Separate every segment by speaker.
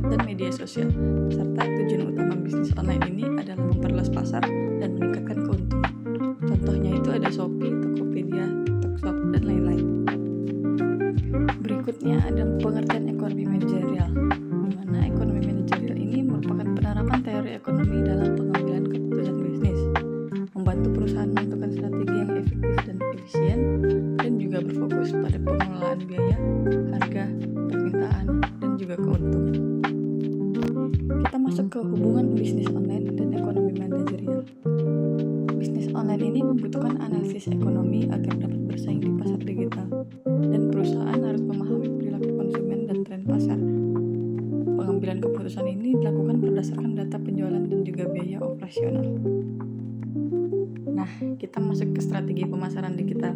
Speaker 1: dan media sosial. Serta tujuan utama bisnis online ini adalah memperluas pasar dan meningkatkan keuntungan. Contohnya itu ada Shopee, Tokopedia, Tokshop, dan lain-lain. Berikutnya ada pengertian ekonomi manajerial, di mana ekonomi manajerial ini merupakan penerapan teori ekonomi dalam pengambilan keputusan bisnis, membantu perusahaan menentukan strategi yang efektif dan efisien, dan juga berfokus pada pengelolaan biaya, harga, permintaan, dan juga keuntungan. Kita masuk ke hubungan bisnis online dan ekonomi manajerial. Bisnis online ini membutuhkan analisis ekonomi agar dapat bersaing di pasar digital, dan perusahaan harus memahami perilaku konsumen dan tren pasar. Pengambilan keputusan ini dilakukan berdasarkan data penjualan dan juga biaya operasional. Nah, kita masuk ke strategi pemasaran digital.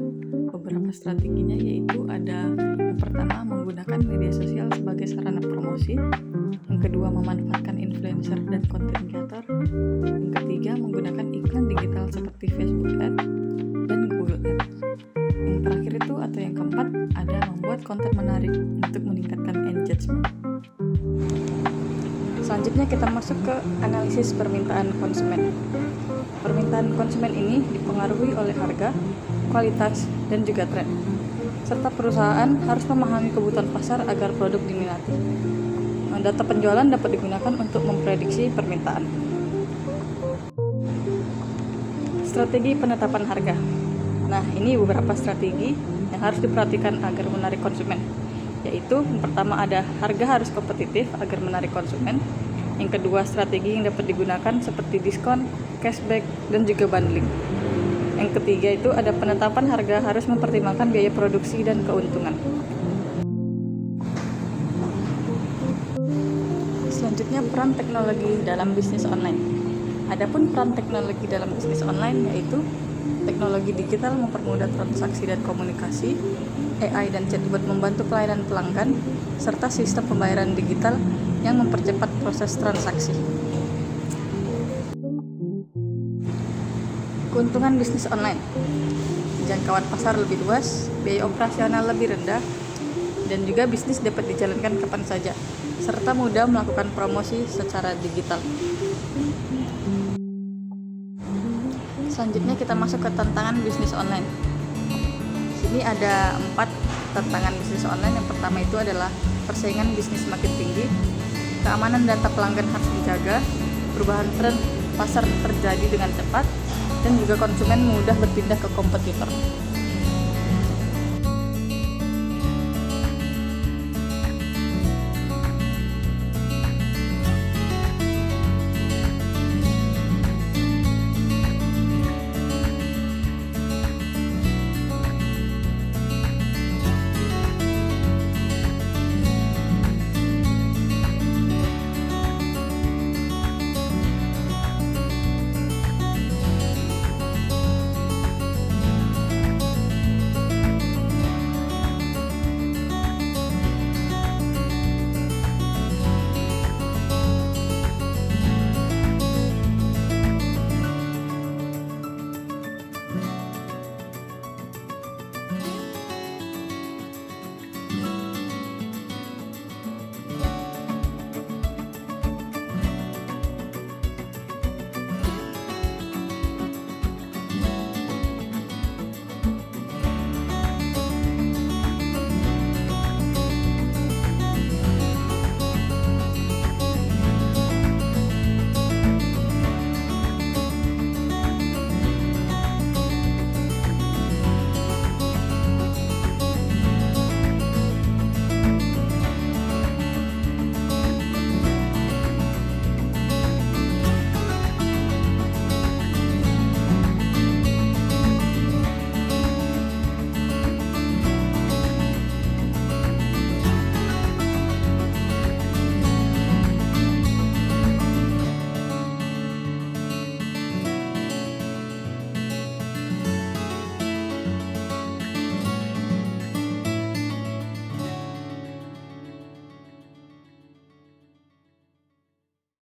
Speaker 1: Beberapa strateginya yaitu ada yang pertama, menggunakan media sosial sebagai sarana promosi. Yang kedua, memanfaatkan influencer dan content creator. Yang ketiga, menggunakan iklan digital seperti Facebook Ads dan Google Ads. Yang terakhir itu atau yang keempat, ada membuat konten menarik untuk meningkatkan engagement. Selanjutnya kita masuk ke analisis permintaan konsumen. Permintaan konsumen ini dipengaruhi oleh harga, kualitas, dan juga tren. Serta perusahaan harus memahami kebutuhan pasar agar produk diminati. Data penjualan dapat digunakan untuk memprediksi permintaan. Strategi penetapan harga. Nah, ini beberapa strategi yang harus diperhatikan agar menarik konsumen. Yaitu, yang pertama ada harga harus kompetitif agar menarik konsumen. Yang kedua, strategi yang dapat digunakan seperti diskon, cashback, dan juga bundling. Yang ketiga itu ada penetapan harga harus mempertimbangkan biaya produksi dan keuntungan. Selanjutnya, peran teknologi dalam bisnis online. Adapun peran teknologi dalam bisnis online yaitu teknologi digital mempermudah transaksi dan komunikasi, AI dan chatbot membantu pelayanan pelanggan, serta sistem pembayaran digital yang mempercepat proses transaksi. Keuntungan bisnis online. Jangkauan pasar lebih luas, biaya operasional lebih rendah, dan juga bisnis dapat dijalankan kapan saja, serta mudah melakukan promosi secara digital. Selanjutnya kita masuk ke tantangan bisnis online. Sini ada 4 tantangan bisnis online. Yang pertama itu adalah persaingan bisnis makin tinggi, keamanan data pelanggan harus dijaga, perubahan tren pasar terjadi dengan cepat, dan juga konsumen mudah berpindah ke kompetitor.